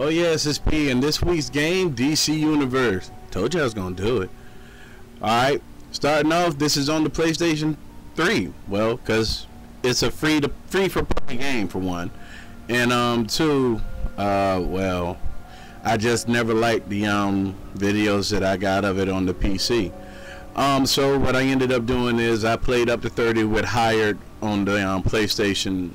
Oh yes, it's P, and this week's game, DC Universe. Told you I was gonna do it. Alright, starting off, this is on the PlayStation 3. Well, because it's a free for play game for one. And two, well, I just never liked the videos that I got of it on the PC. So what I ended up doing is I played up to 30 with Hired on the PlayStation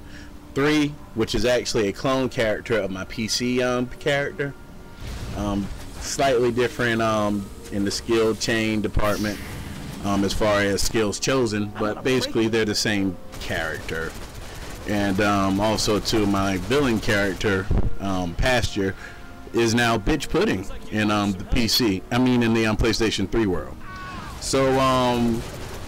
3, which is actually a clone character of my PC character. Slightly different in the skill chain department as far as skills chosen, but basically they're the same character. And also too, my villain character, Pasture, is now Bitch Pudding in the PC. I mean in the PlayStation 3 world. So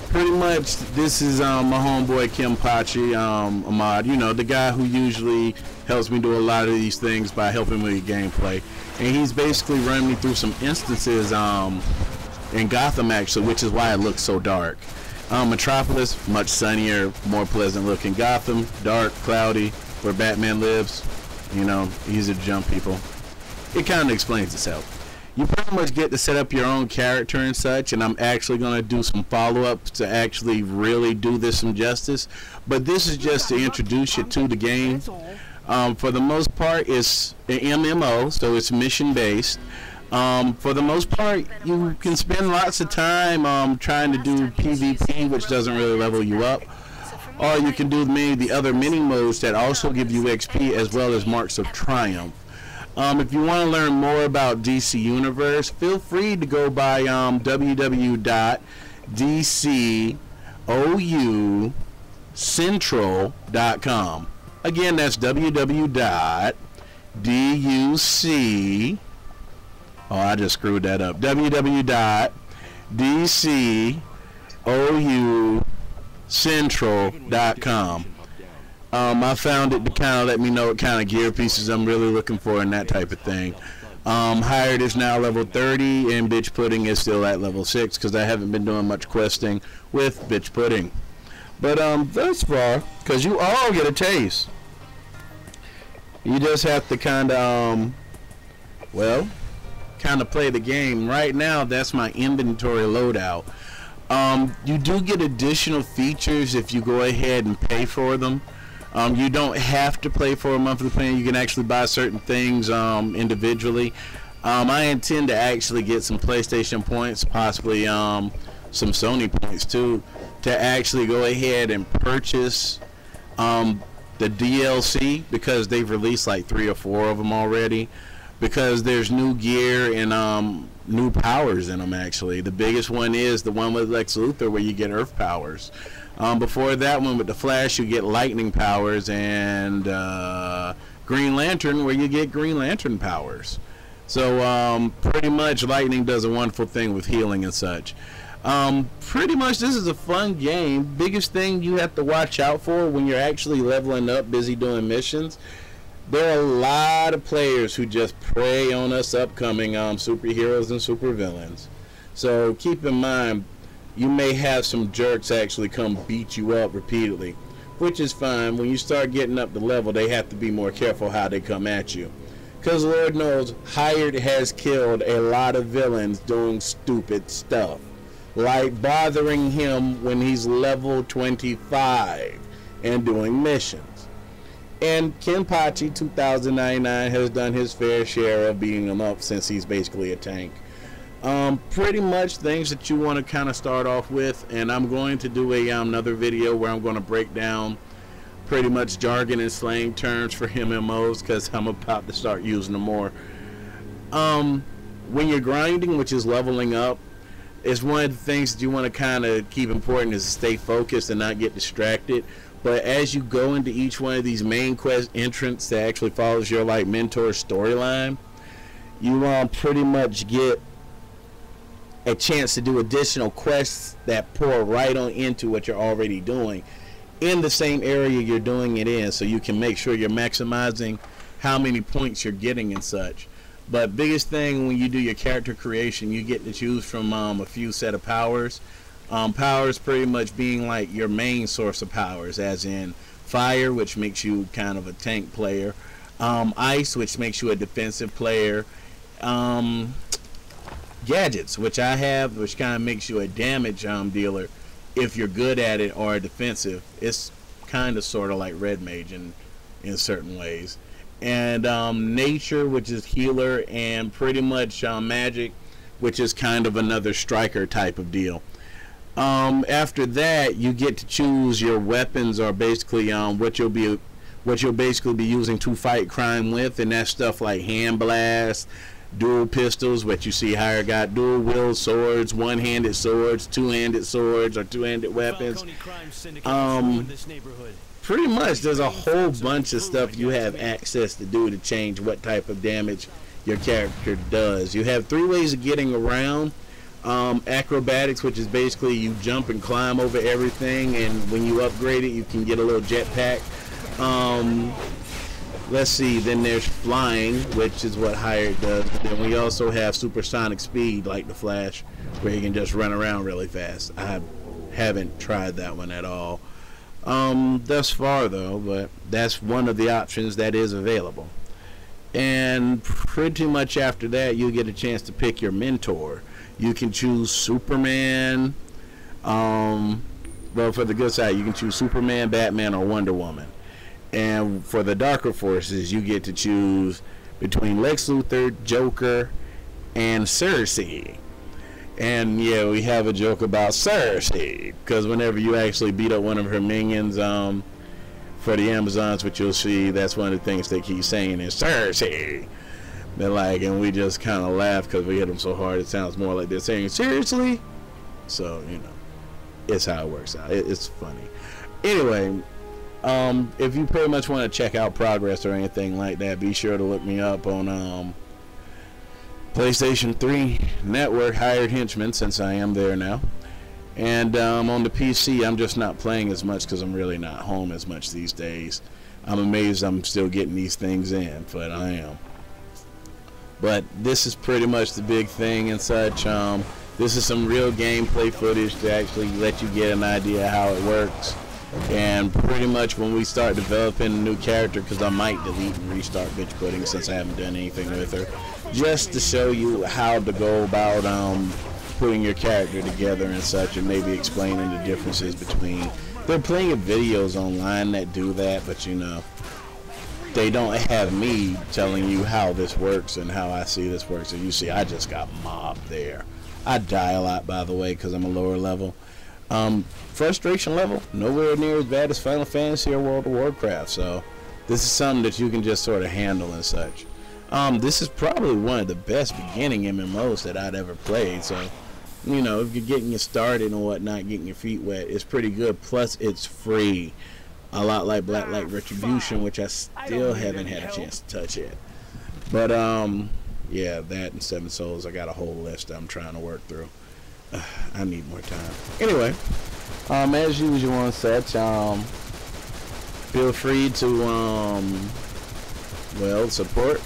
pretty much this is my homeboy Kenpachi, Ahmad, you know, the guy who usually helps me do a lot of these things by helping me with gameplay. And he's basically running me through some instances in Gotham actually, which is why it looks so dark. Metropolis, much sunnier, more pleasant looking. Gotham, dark, cloudy, where Batman lives, you know, easy to jump people. It kind of explains itself. You pretty much get to set up your own character and such, and I'm actually going to do some follow-ups to actually really do this some justice. But this is just to introduce you to the game. For the most part, it's an MMO, so it's mission-based. For the most part, you can spend lots of time trying to do PvP, which doesn't really level you up. Or you can do many of the other mini-modes that also give you XP as well as marks of triumph. If you want to learn more about DC Universe, feel free to go by www.dcoUcentral.com. Again, that's www.duc. Oh, I just screwed that up. www.dcoUcentral.com. I found it to kind of let me know what kind of gear pieces I'm really looking for and that type of thing. Hired is now level 30, and Bitch Pudding is still at level 6 because I haven't been doing much questing with Bitch Pudding. But thus far, because you all get a taste, you just have to kind of, well, kind of play the game. Right now, that's my inventory loadout. You do get additional features if you go ahead and pay for them. You don't have to play for a monthly plan. You can actually buy certain things individually. I intend to actually get some PlayStation points, possibly some Sony points too, to actually go ahead and purchase the DLC, because they've released like 3 or 4 of them already, because there's new gear and new powers in them actually. The biggest one is the one with Lex Luthor, where you get Earth powers. Before that one with the Flash, you get lightning powers, and Green Lantern, where you get Green Lantern powers. So pretty much lightning does a wonderful thing with healing and such. Pretty much this is a fun game. Biggest thing you have to watch out for when you're actually leveling up, busy doing missions, there are a lot of players who just prey on us upcoming superheroes and supervillains. So keep in mind, you may have some jerks actually come beat you up repeatedly, which is fine. When you start getting up the level, they have to be more careful how they come at you. Because Lord knows, Hired has killed a lot of villains doing stupid stuff, like bothering him when he's level 25 and doing missions. And Kenpachi 2099 has done his fair share of beating him up since he's basically a tank. Pretty much things that you want to kind of start off with, and I'm going to do another video where I'm going to break down pretty much jargon and slang terms for MMOs, because I'm about to start using them more. When you're grinding, which is leveling up, is one of the things that you want to kind of keep important, is to stay focused and not get distracted. But as you go into each one of these main quest entrants that actually follows your like mentor storyline, you pretty much get a chance to do additional quests that pour right on into what you're already doing in the same area you're doing it in, so you can make sure you're maximizing how many points you're getting and such. But biggest thing when you do your character creation, you get to choose from a few set of powers. Powers pretty much being like your main source of powers, as in fire, which makes you kind of a tank player. Ice, which makes you a defensive player. Gadgets, which I have, which kind of makes you a damage dealer if you're good at it, or defensive. It's kind of sort of like red mage in certain ways. And nature, which is healer, and pretty much magic, which is kind of another striker type of deal. After that, you get to choose your weapons, or basically what you'll basically be using to fight crime with, and that's stuff like hand blast, dual pistols, what you see higher got dual wield swords, one-handed swords, two-handed swords, or two-handed weapons. Pretty much there's a whole bunch of stuff you have access to do to change what type of damage your character does. You have 3 ways of getting around. Acrobatics, which is basically you jump and climb over everything, and when you upgrade it you can get a little jetpack. Let's see, then there's flying, which is what Hired does. But then we also have supersonic speed, like the Flash, where you can just run around really fast. I haven't tried that one at all thus far, though, but that's one of the options that is available. And pretty much after that, you get a chance to pick your mentor. You can choose Superman. Well, for the good side, you can choose Superman, Batman, or Wonder Woman. And for the darker forces, you get to choose between Lex Luthor, Joker, and Cersei. And yeah, we have a joke about Cersei, because whenever you actually beat up one of her minions for the Amazons, which you'll see, that's one of the things they keep saying is Cersei. They're like, and we just kind of laugh because we hit them so hard, it sounds more like they're saying seriously. So, you know, it's how it works out. It's funny. Anyway, if you pretty much want to check out progress or anything like that, be sure to look me up on PlayStation 3 Network, Hired Henchman, since I am there now. And on the PC, I'm just not playing as much because I'm really not home as much these days. I'm amazed I'm still getting these things in, but I am. But this is pretty much the big thing and such. This is some real gameplay footage to actually let you get an idea how it works. And pretty much when we start developing a new character, because I might delete and restart Bitch Pudding since I haven't done anything with her, just to show you how to go about putting your character together and such, and maybe explaining the differences between. There are plenty of videos online that do that, but you know, they don't have me telling you how this works and how I see this works. And you see, I just got mobbed there. I die a lot, by the way, because I'm a lower level. Frustration level, nowhere near as bad as Final Fantasy or World of Warcraft, so this is something that you can just sort of handle and such. This is probably one of the best beginning MMOs that I'd ever played, so, you know, if you're getting it started and whatnot, getting your feet wet, it's pretty good, plus it's free. A lot like Black Light Retribution, which I still haven't had a chance to touch yet. But, yeah, that and Seven Souls, I got a whole list I'm trying to work through. I need more time. Anyway, as usual and such, feel free to, well, support.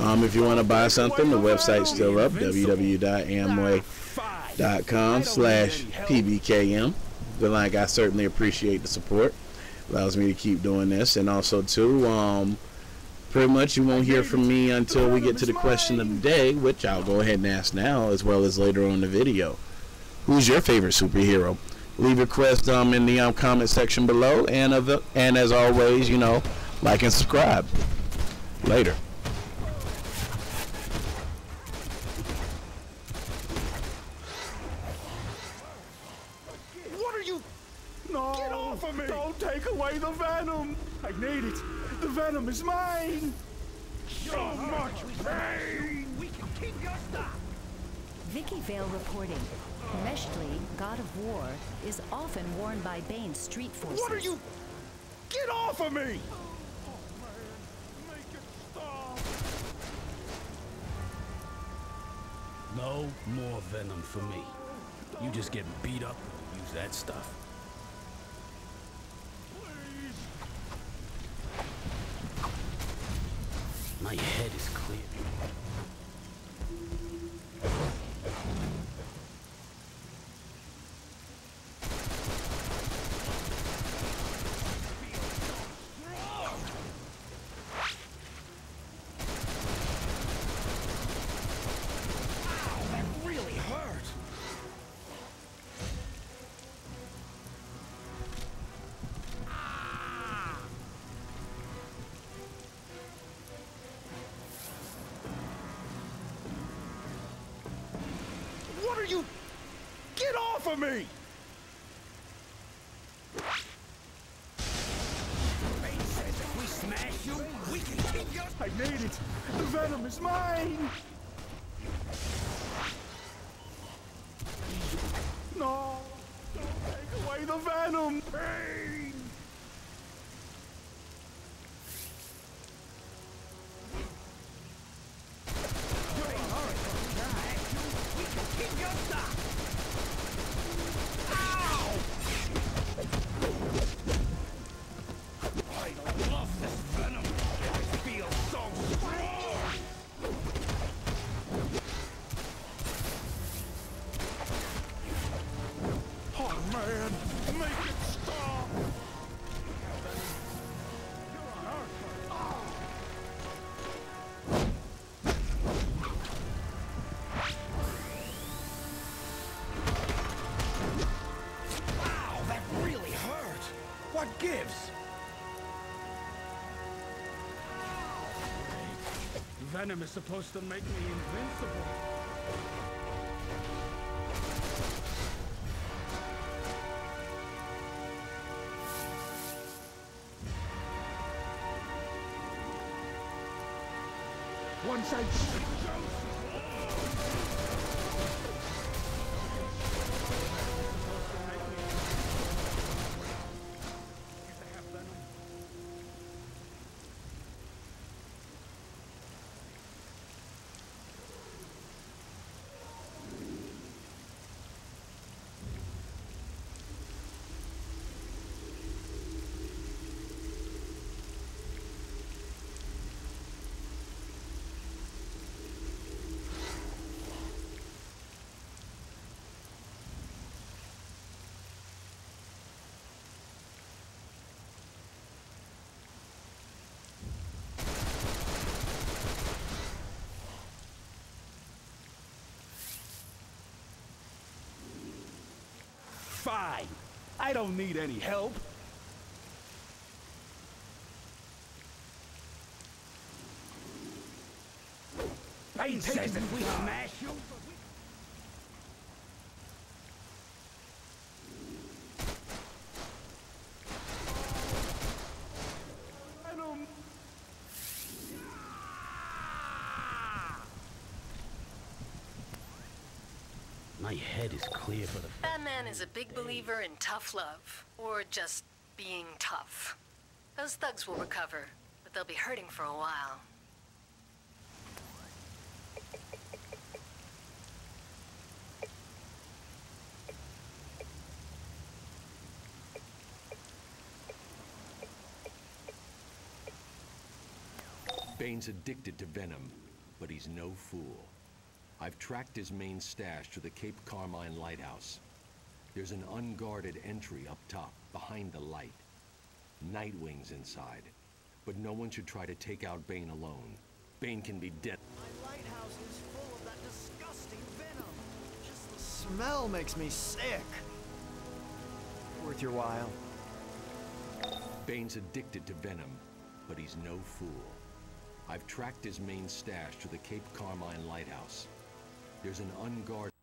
If you want to buy something, the website's still up, www.amway.com/pbkm. But like, I certainly appreciate the support. Allows me to keep doing this. And also, too, pretty much you won't hear from me until we get to the question of the day, which I'll go ahead and ask now, as well as later on in the video. Who's your favorite superhero? Leave your request in the comment section below, and as always, you know, like and subscribe. Later. What are you? No! Get off of me! Don't take away the venom! I need it! The venom is mine! So much pain! We can keep your stuff! Vicky Vale reporting. Meshley, god of war, is often worn by Bane's street forces. What are you? Get off of me! Oh, man. Make it stop! No more venom for me. You just get beat up and use that stuff. My head is clear. You get off of me! Bane says if we smash you, we can keep your... I need it! The venom is mine! No! Don't take away the venom! Bane! We can keep your stock! I love this venom! It feels so strong! Oh man! Make it stop! Wow, that really hurt! What gives? Venom is supposed to make me invincible. Once I... Fine. I don't need any help. Bane says if we smash you... Venom. My head is clear for the... Batman is a big believer in tough love, or just being tough. Those thugs will recover, but they'll be hurting for a while. Bane's addicted to venom, but he's no fool. I've tracked his main stash to the Cape Carmine lighthouse. There's an unguarded entry up top, behind the light. Nightwing's inside, but no one should try to take out Bane alone. Bane can be dead. My lighthouse is full of that disgusting venom. Just the smell makes me sick. Worth your while. Bane's addicted to venom, but he's no fool. I've tracked his main stash to the Cape Carmine lighthouse. There's an unguarded...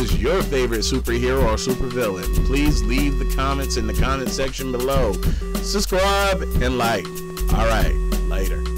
is your favorite superhero or supervillain? Please leave the comments in the comment section below. Subscribe and like. All right, later.